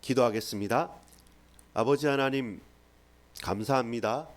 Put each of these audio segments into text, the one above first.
기도하겠습니다. 아버지 하나님, 감사합니다.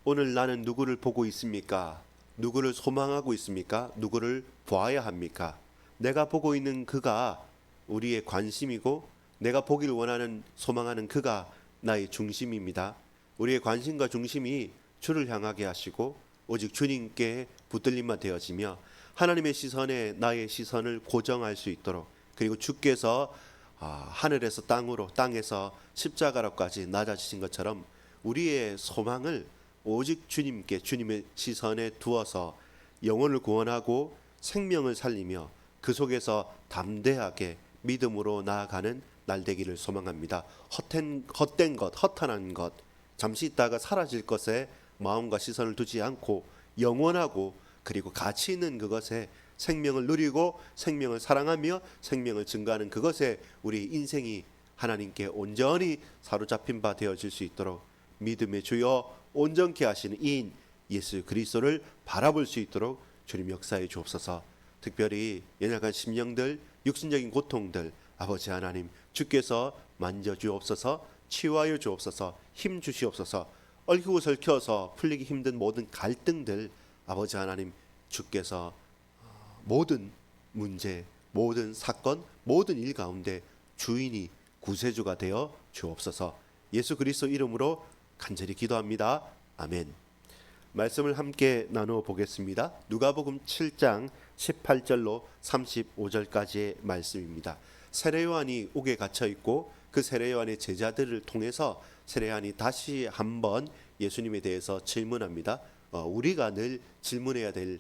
오늘 나는 누구를 보고 있습니까? 누구를 소망하고 있습니까? 누구를 보아야 합니까? 내가 보고 있는 그가 우리의 관심이고 내가 보기를 원하는 소망하는 그가 나의 중심입니다. 우리의 관심과 중심이 주를 향하게 하시고 오직 주님께 붙들림만 되어지며 하나님의 시선에 나의 시선을 고정할 수 있도록, 그리고 주께서 하늘에서 땅으로, 땅에서 십자가로까지 낮아지신 것처럼 우리의 소망을 오직 주님께, 주님의 시선에 두어서 영혼을 구원하고 생명을 살리며 그 속에서 담대하게 믿음으로 나아가는 날 되기를 소망합니다. 헛된 것, 허탄한 것, 잠시 있다가 사라질 것에 마음과 시선을 두지 않고 영원하고 그리고 가치 있는 그것에 생명을 누리고 생명을 사랑하며 생명을 증거하는 그것에 우리 인생이 하나님께 온전히 사로잡힌 바 되어질 수 있도록 믿음의 주여 온전케 하시는 이인 예수 그리스도를 바라볼 수 있도록 주님 역사해 주옵소서. 특별히 연약한 심령들, 육신적인 고통들 아버지 하나님 주께서 만져 주옵소서, 치유하여 주옵소서, 힘 주시옵소서. 얽히고 설켜서 풀리기 힘든 모든 갈등들 아버지 하나님 주께서 모든 문제, 모든 사건, 모든 일 가운데 주인이 구세주가 되어 주옵소서. 예수 그리스도 이름으로 간절히 기도합니다. 아멘. 말씀을 함께 나누어 보겠습니다. 누가복음 7장 18절로 35절까지의 말씀입니다. 세례요한이 옥에 갇혀 있고 그 세례요한의 제자들을 통해서 세례요한이 다시 한번 예수님에 대해서 질문합니다. 우리가 늘 질문해야 될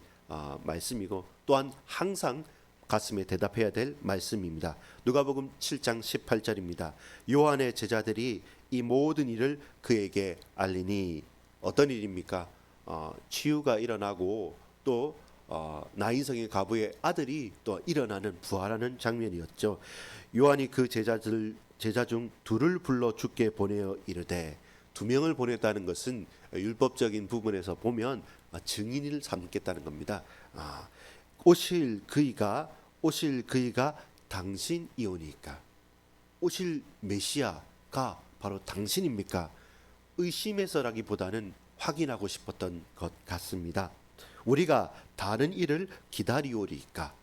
말씀이고 또한 항상 가슴에 대답해야 될 말씀입니다. 누가복음 7장 18절입니다. 요한의 제자들이 이 모든 일을 그에게 알리니, 어떤 일입니까? 치유가 일어나고 또 나인성의 과부의 아들이 또 일어나는 부활하는 장면이었죠. 요한이 그 제자 중 둘을 불러 주께 보내어 이르되, 두 명을 보냈다는 것은 율법적인 부분에서 보면 증인을 삼겠다는 겁니다. 오실 그이가 당신이오니까, 오실 메시아가 바로 당신입니까? 의심해서라기보다는 확인하고 싶었던 것 같습니다. 우리가 다른 일을 기다리오리까,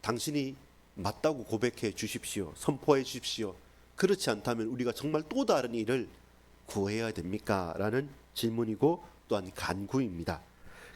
당신이 맞다고 고백해 주십시오, 선포해 주십시오. 그렇지 않다면 우리가 정말 또 다른 일을 구해야 됩니까? 라는 질문이고 또한 간구입니다.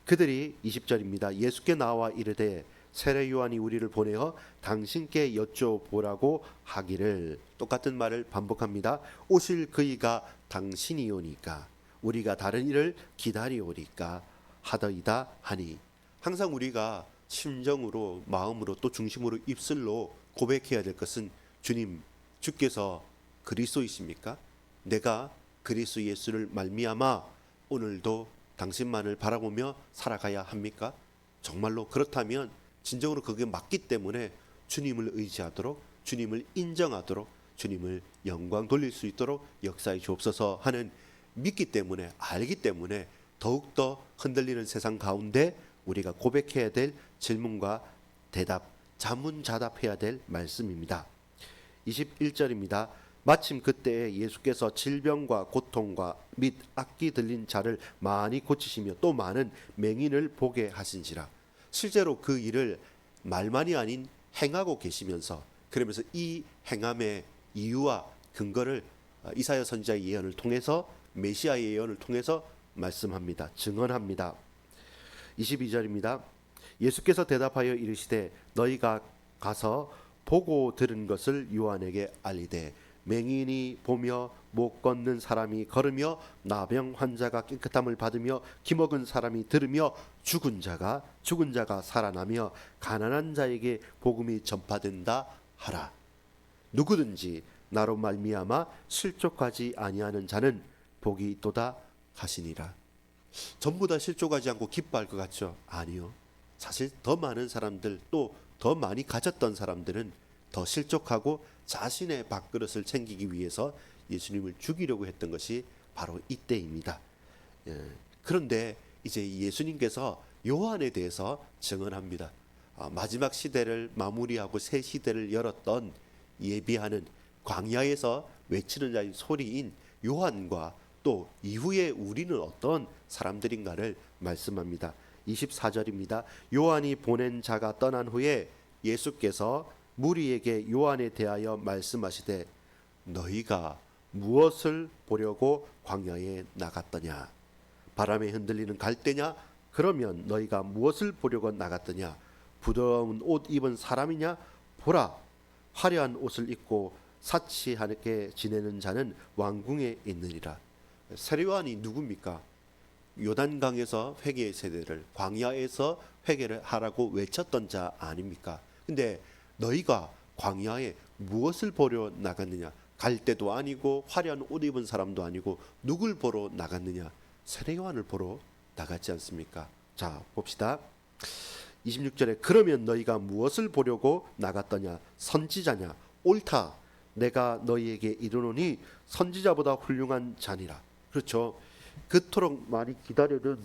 그들이 20절입니다. 예수께 나와 이르되 세례 요한이 우리를 보내어 당신께 여쭤보라고 하기를, 똑같은 말을 반복합니다. 오실 그이가 당신이오니까 우리가 다른 일을 기다리오리까 하더이다 하니, 항상 우리가 심정으로, 마음으로, 또 중심으로, 입술로 고백해야 될 것은 주님, 주께서 그리스도이십니까? 내가 그리스도 예수를 말미암아 오늘도 당신만을 바라보며 살아가야 합니까? 정말로 그렇다면 진정으로 그게 맞기 때문에 주님을 의지하도록, 주님을 인정하도록, 주님을 영광 돌릴 수 있도록 역사해 주옵소서 하는, 믿기 때문에, 알기 때문에 더욱더 흔들리는 세상 가운데 우리가 고백해야 될 질문과 대답, 자문자답해야 될 말씀입니다. 21절입니다. 마침 그때에 예수께서 질병과 고통과 및 악기 들린 자를 많이 고치시며 또 많은 맹인을 보게 하신지라. 실제로 그 일을 말만이 아닌 행하고 계시면서, 그러면서 이 행함의 이유와 근거를 이사야 선지자의 예언을 통해서, 메시아의 예언을 통해서 말씀합니다. 증언합니다. 22절입니다. 예수께서 대답하여 이르시되 너희가 가서 보고 들은 것을 요한에게 알리되, 맹인이 보며 못 걷는 사람이 걸으며 나병 환자가 깨끗함을 받으며 기먹은 사람이 들으며 죽은 자가 살아나며 가난한 자에게 복음이 전파된다 하라. 누구든지 나로 말미암아 실족하지 아니하는 자는 복이 있도다 하시니라. 전부 다 실족하지 않고 기뻐할 것 같죠? 아니요. 사실 더 많은 사람들, 또 더 많이 가졌던 사람들은 더 실족하고 자신의 밥그릇을 챙기기 위해서 예수님을 죽이려고 했던 것이 바로 이때입니다. 그런데 이제 예수님께서 요한에 대해서 증언합니다. 마지막 시대를 마무리하고 새 시대를 열었던, 예비하는 광야에서 외치는 자의 소리인 요한과 또 이후에 우리는 어떤 사람들인가를 말씀합니다. 24절입니다. 요한이 보낸 자가 떠난 후에 예수께서 무리에게 요한에 대하여 말씀하시되 너희가 무엇을 보려고 광야에 나갔더냐? 바람에 흔들리는 갈대냐? 그러면 너희가 무엇을 보려고 나갔더냐? 부드러운 옷 입은 사람이냐? 보라, 화려한 옷을 입고 사치하게 지내는 자는 왕궁에 있느니라. 세례요한이 누굽니까? 요단강에서 회개의 세대를, 광야에서 회개를 하라고 외쳤던 자 아닙니까? 근데 너희가 광야에 무엇을 보러 나갔느냐? 갈대도 아니고 화려한 옷 입은 사람도 아니고 누굴 보러 나갔느냐? 세례요한을 보러 나갔지 않습니까? 자, 봅시다. 26절에 그러면 너희가 무엇을 보려고 나갔더냐? 선지자냐? 옳다. 내가 너희에게 이르노니 선지자보다 훌륭한 자니라. 그렇죠. 그토록 많이 기다려는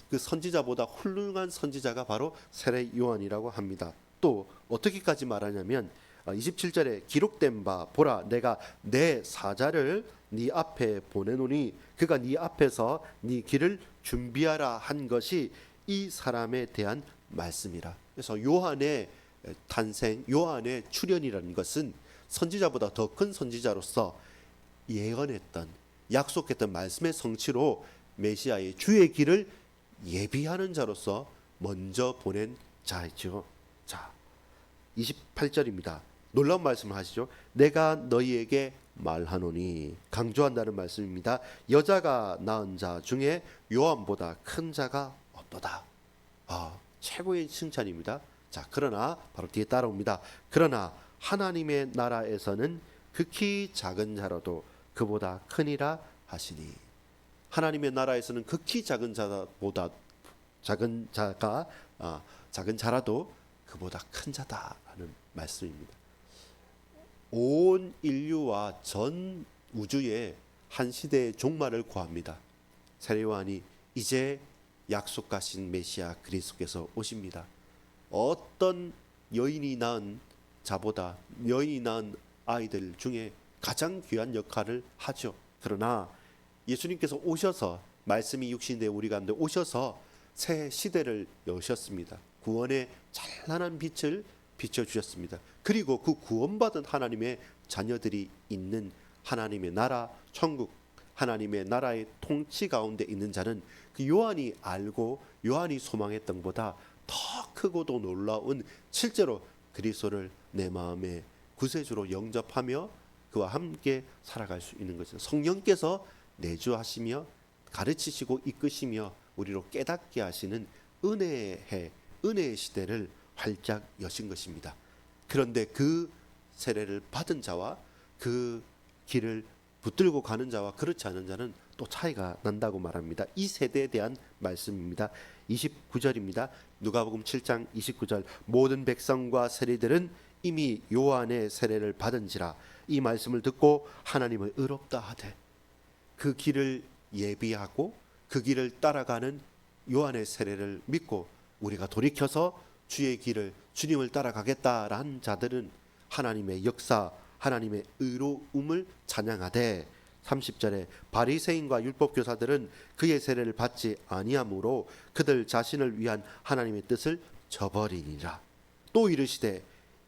그 선지자보다 훌륭한 선지자가 바로 세례 요한이라고 합니다. 또 어떻게까지 말하냐면 27절에 기록된 바 보라 내가 내 사자를 네 앞에 보내노니 그가 네 앞에서 네 길을 준비하라 한 것이 이 사람에 대한 말씀이라. 그래서 요한의 탄생, 요한의 출현이라는 것은 선지자보다 더 큰 선지자로서 예언했던, 약속했던 말씀의 성취로 메시아의 주의 길을 예비하는 자로서 먼저 보낸 자이죠. 자, 28절입니다. 놀라운 말씀을 하시죠. 내가 너희에게 말하노니, 강조한다는 말씀입니다. 여자가 낳은 자 중에 요한보다 큰 자가 없도다. 최고의 칭찬입니다. 자, 그러나 바로 뒤에 따라옵니다. 그러나 하나님의 나라에서는 극히 작은 자라도 그보다 크니라 하시니. 하나님의 나라에서는 극히 작은 자보다 작은 자라도 그보다 큰 자다라는 말씀입니다. 온 인류와 전 우주의 한 시대의 종말을 고합니다. 세례 요한이 이제 약속하신 메시아 그리스도께서 오십니다. 어떤 여인이 낳은 자보다, 여인이 낳은 아이들 중에 가장 귀한 역할을 하죠. 그러나 예수님께서 오셔서, 말씀이 육신대 우리 가운데 오셔서 새 시대를 여셨습니다. 구원의 찬란한 빛을 비춰주셨습니다. 그리고 그 구원받은 하나님의 자녀들이 있는 하나님의 나라, 천국, 하나님의 나라의 통치 가운데 있는 자는 그 요한이 알고 요한이 소망했던 것보다 더 크고도 놀라운 실제로 그리스도를 내 마음의 구세주로 영접하며 그와 함께 살아갈 수 있는 것은 성령께서 내주하시며 가르치시고 이끄시며 우리로 깨닫게 하시는 은혜의 시대를 활짝 여신 것입니다. 그런데 그 세례를 받은 자와 그 길을 붙들고 가는 자와 그렇지 않은 자는 또 차이가 난다고 말합니다. 이 세대에 대한 말씀입니다. 29절입니다. 누가복음 7장 29절 모든 백성과 세리들은 이미 요한의 세례를 받은지라 이 말씀을 듣고 하나님을 의롭다 하되 그 길을 예비하고 그 길을 따라가는 요한의 세례를 믿고 우리가 돌이켜서 주의 길을, 주님을 따라가겠다라는 자들은 하나님의 역사, 하나님의 의로움을 찬양하되 30절에 바리새인과 율법교사들은 그의 세례를 받지 아니하므로 그들 자신을 위한 하나님의 뜻을 저버리니라. 또 이르시되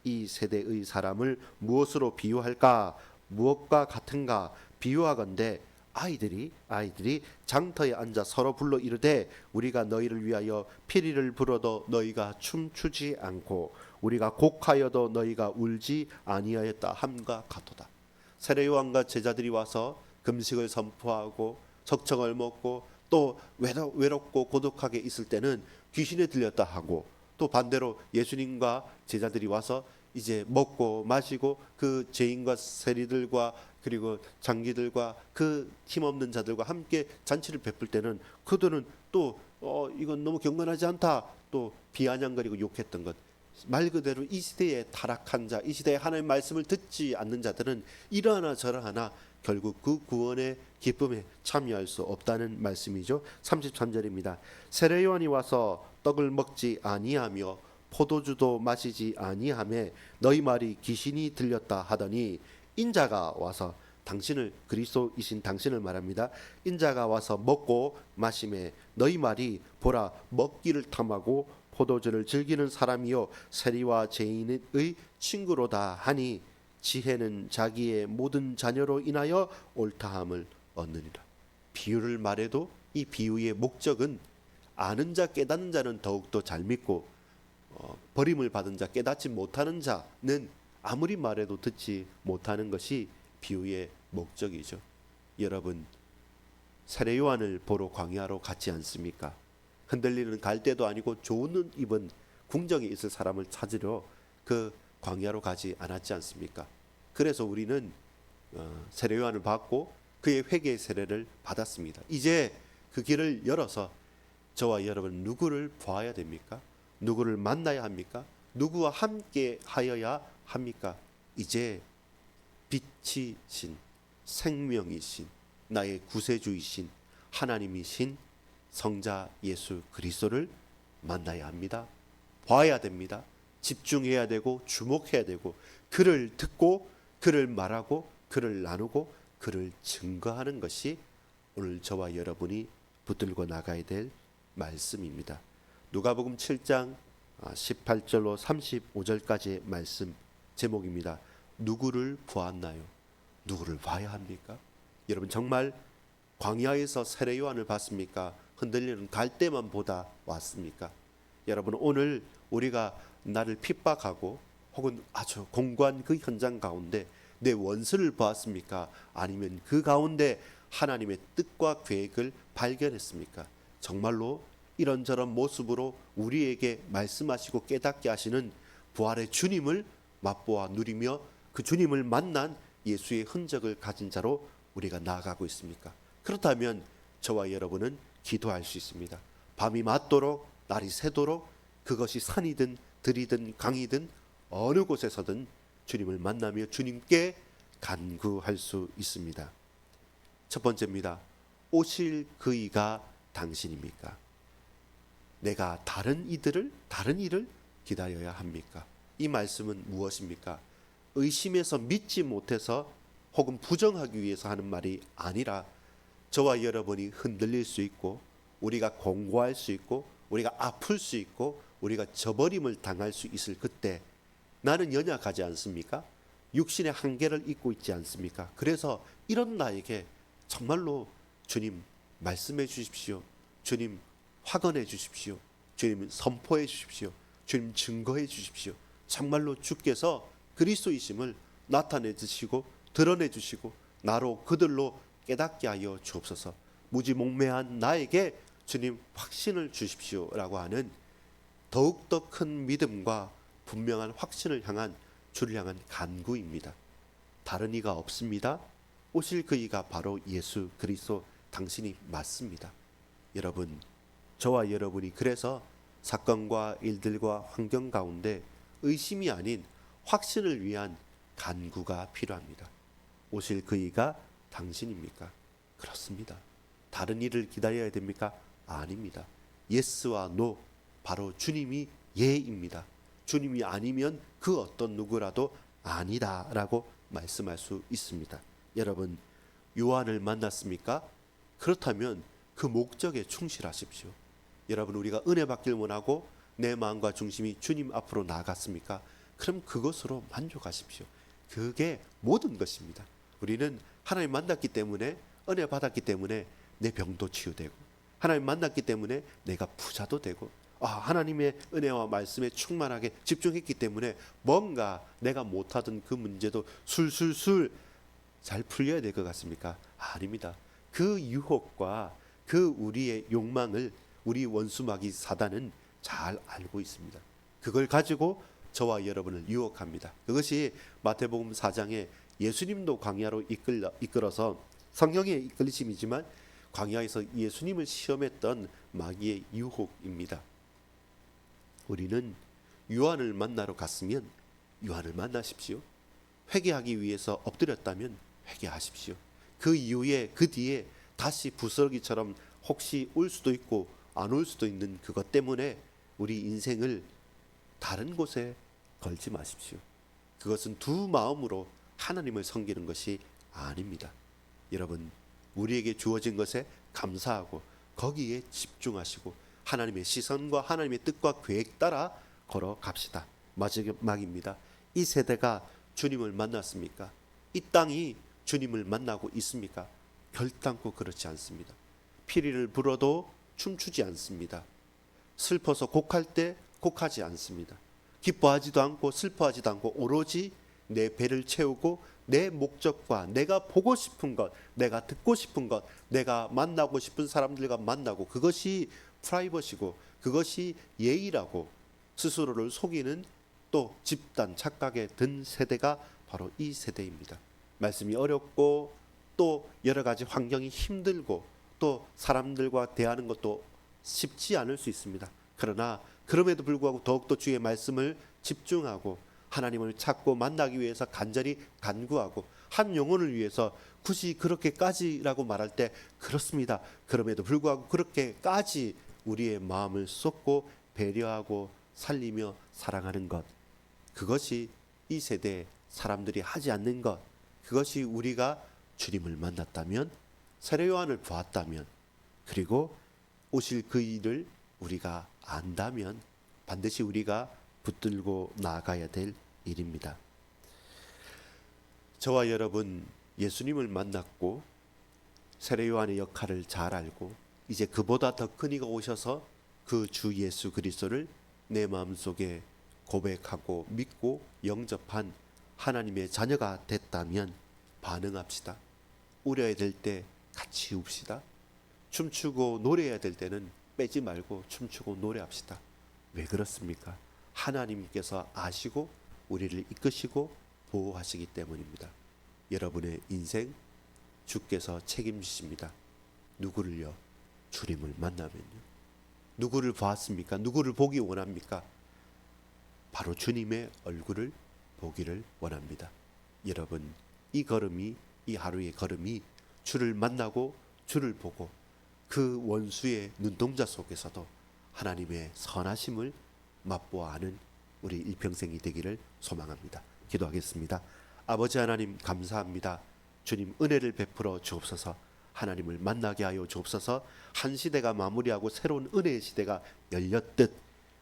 이 세대의 사람을 무엇으로 비유할까? 무엇과 같은가? 비유하건대 아이들이 장터에 앉아 서로 불러 이르되 우리가 너희를 위하여 피리를 불어도 너희가 춤추지 않고 우리가 곡하여도 너희가 울지 아니하였다 함과 같도다. 세례 요한과 제자들이 와서 금식을 선포하고 석청을 먹고 또 외롭고 고독하게 있을 때는 귀신에 들렸다 하고 또 반대로 예수님과 제자들이 와서 이제 먹고 마시고 그 죄인과 세리들과 그리고 장기들과 그 힘없는 자들과 함께 잔치를 베풀 때는 그들은 또 이건 너무 경건하지 않다 또 비아냥거리고 욕했던 것. 말 그대로 이 시대에 타락한 자, 이 시대에 하나님의 말씀을 듣지 않는 자들은 이러하나 저러하나 결국 그 구원의 기쁨에 참여할 수 없다는 말씀이죠. 33절입니다. 세례 요한이 와서 떡을 먹지 아니하며 포도주도 마시지 아니하며 너희 말이 귀신이 들렸다 하더니 인자가 와서 당신을, 그리스도이신 당신을 말합니다. 인자가 와서 먹고 마심에 너희 말이 보라 먹기를 탐하고 포도주를 즐기는 사람이요 세리와 죄인의 친구로다 하니 지혜는 자기의 모든 자녀로 인하여 옳다함을 얻느니라. 비유를 말해도 이 비유의 목적은 아는 자 깨닫는 자는 더욱더 잘 믿고 버림을 받은 자 깨닫지 못하는 자는 아무리 말해도 듣지 못하는 것이 비유의 목적이죠. 여러분, 세례 요한을 보러 광야로 갔지 않습니까? 흔들리는 갈대도 아니고 좋은 옷 입은 궁정에 있을 사람을 찾으러 그 광야로 가지 않았지 않습니까? 그래서 우리는 세례 요한을 받고 그의 회개 세례를 받았습니다. 이제 그 길을 열어서 저와 여러분 누구를 보아야 됩니까? 누구를 만나야 합니까? 누구와 함께 하여야 합니까? 이제 빛이신, 생명이신, 나의 구세주이신 하나님이신 성자 예수 그리스도를 만나야 합니다. 봐야 됩니다. 집중해야 되고 주목해야 되고 그를 듣고 그를 말하고 그를 나누고 그를 증거하는 것이 오늘 저와 여러분이 붙들고 나가야 될 말씀입니다. 누가복음 7장 18절로 35절까지의 말씀 제목입니다. 누구를 보았나요? 누구를 봐야 합니까? 여러분 정말 광야에서 세례 요한을 봤습니까? 흔들리는 갈대만 보다 왔습니까? 여러분 오늘 우리가 나를 핍박하고 혹은 아주 공고한 그 현장 가운데 내 원수를 보았습니까? 아니면 그 가운데 하나님의 뜻과 계획을 발견했습니까? 정말로 이런저런 모습으로 우리에게 말씀하시고 깨닫게 하시는 부활의 주님을 맛보아 누리며 그 주님을 만난 예수의 흔적을 가진 자로 우리가 나아가고 있습니까? 그렇다면 저와 여러분은 기도할 수 있습니다. 밤이 맞도록 날이 새도록 그것이 산이든 들이든 강이든 어느 곳에서든 주님을 만나며 주님께 간구할 수 있습니다. 첫 번째입니다. 오실 그이가 당신입니까? 내가 다른 일을 기다려야 합니까? 이 말씀은 무엇입니까? 의심해서 믿지 못해서 혹은 부정하기 위해서 하는 말이 아니라 저와 여러분이 흔들릴 수 있고 우리가 공고할 수 있고 우리가 아플 수 있고 우리가 저버림을 당할 수 있을 그때 나는 연약하지 않습니까? 육신의 한계를 잊고 있지 않습니까? 그래서 이런 나에게 정말로 주님 말씀해 주십시오. 주님 확언해 주십시오. 주님 선포해 주십시오. 주님 증거해 주십시오. 정말로 주께서 그리스도이심을 나타내 주시고 드러내 주시고 나로 그들로 깨닫게 하여 주옵소서. 무지몽매한 나에게 주님 확신을 주십시오라고 하는 더욱더 큰 믿음과 분명한 확신을 향한 주를 향한 간구입니다. 다른 이가 없습니다. 오실 그 이가 바로 예수 그리스도 당신이 맞습니다. 여러분 저와 여러분이 그래서 사건과 일들과 환경 가운데 의심이 아닌 확신을 위한 간구가 필요합니다. 오실 그 이가 당신입니까? 그렇습니다. 다른 일을 기다려야 됩니까? 아닙니다. 예스와 노 바로 주님이 예입니다. 주님이 아니면 그 어떤 누구라도 아니다라고 말씀할 수 있습니다. 여러분 요한을 만났습니까? 그렇다면 그 목적에 충실하십시오. 여러분 우리가 은혜 받길 원하고 내 마음과 중심이 주님 앞으로 나아갔습니까? 그럼 그것으로 만족하십시오. 그게 모든 것입니다. 우리는 하나님 만났기 때문에 은혜 받았기 때문에 내 병도 치유되고 하나님 만났기 때문에 내가 부자도 되고 하나님의 은혜와 말씀에 충만하게 집중했기 때문에 뭔가 내가 못하던 그 문제도 술술술 잘 풀려야 될 것 같습니까? 아닙니다. 그 유혹과 그 우리의 욕망을 우리 원수마귀 사단은 잘 알고 있습니다. 그걸 가지고 저와 여러분을 유혹합니다. 그것이 마태복음 4장에 예수님도 광야로 이끌어서 성령의 이끌리심이지만 광야에서 예수님을 시험했던 마귀의 유혹입니다. 우리는 요한을 만나러 갔으면 요한을 만나십시오. 회개하기 위해서 엎드렸다면 회개하십시오. 그 이후에 그 뒤에 다시 부스러기처럼 혹시 올 수도 있고 안 올 수도 있는 그것 때문에 우리 인생을 다른 곳에 걸지 마십시오. 그것은 두 마음으로 하나님을 섬기는 것이 아닙니다. 여러분, 우리에게 주어진 것에 감사하고 거기에 집중하시고 하나님의 시선과 하나님의 뜻과 계획 따라 걸어갑시다. 마지막입니다. 이 세대가 주님을 만났습니까? 이 땅이 주님을 만나고 있습니까? 결단코 그렇지 않습니다. 피리를 불어도 춤추지 않습니다. 슬퍼서 곡할 때 곡하지 않습니다. 기뻐하지도 않고 슬퍼하지도 않고 오로지 내 배를 채우고 내 목적과 내가 보고 싶은 것, 내가 듣고 싶은 것, 내가 만나고 싶은 사람들과 만나고, 그것이 프라이버시고 그것이 예의라고 스스로를 속이는 또 집단 착각에 든 세대가 바로 이 세대입니다. 말씀이 어렵고 또 여러 가지 환경이 힘들고 또 사람들과 대하는 것도 쉽지 않을 수 있습니다. 그러나 그럼에도 불구하고 더욱더 주의 말씀을 집중하고 하나님을 찾고 만나기 위해서 간절히 간구하고 한 영혼을 위해서 굳이 그렇게까지라고 말할 때 그렇습니다. 그럼에도 불구하고 그렇게까지 우리의 마음을 쏟고 배려하고 살리며 사랑하는 것, 그것이 이 세대 사람들이 하지 않는 것, 그것이 우리가 주님을 만났다면, 세례 요한을 보았다면, 그리고 오실 그 일을 우리가 안다면 반드시 우리가 붙들고 나아가야 될 일입니다. 저와 여러분 예수님을 만났고 세례 요한의 역할을 잘 알고 이제 그보다 더 큰 이가 오셔서 그 주 예수 그리스도를 내 마음속에 고백하고 믿고 영접한 하나님의 자녀가 됐다면 반응합시다. 울어야 될 때 같이 웁시다. 춤추고 노래해야 될 때는 빼지 말고 춤추고 노래합시다. 왜 그렇습니까? 하나님께서 아시고 우리를 이끄시고 보호하시기 때문입니다. 여러분의 인생 주께서 책임지십니다. 누구를요? 주님을 만나면요. 누구를 보았습니까? 누구를 보기 원합니까? 바로 주님의 얼굴을 보기를 원합니다. 여러분, 이 걸음이, 이 하루의 걸음이 주를 만나고 주를 보고 그 원수의 눈동자 속에서도 하나님의 선하심을 맛보아 아는 우리 일평생이 되기를 소망합니다. 기도하겠습니다. 아버지 하나님, 감사합니다. 주님, 은혜를 베풀어 주옵소서. 하나님을 만나게 하여 주옵소서. 한 시대가 마무리하고 새로운 은혜의 시대가 열렸듯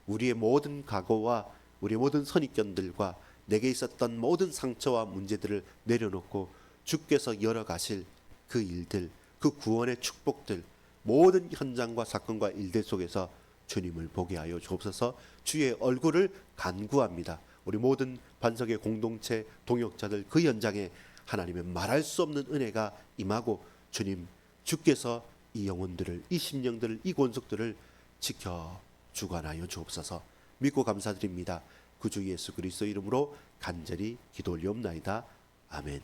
우리의 모든 과거와 우리의 모든 선입견들과 내게 있었던 모든 상처와 문제들을 내려놓고 주께서 열어가실 그 일들, 그 구원의 축복들, 모든 현장과 사건과 일들 속에서 주님을 보게 하여 주옵소서. 주의 얼굴을 간구합니다. 우리 모든 반석의 공동체 동역자들 그 현장에 하나님의 말할 수 없는 은혜가 임하고 주님, 주께서 이 영혼들을, 이 심령들을, 이 권속들을 지켜 주관하여 주옵소서. 믿고 감사드립니다. 구주 예수 그리스도 이름으로 간절히 기도 올리옵나이다. 아멘.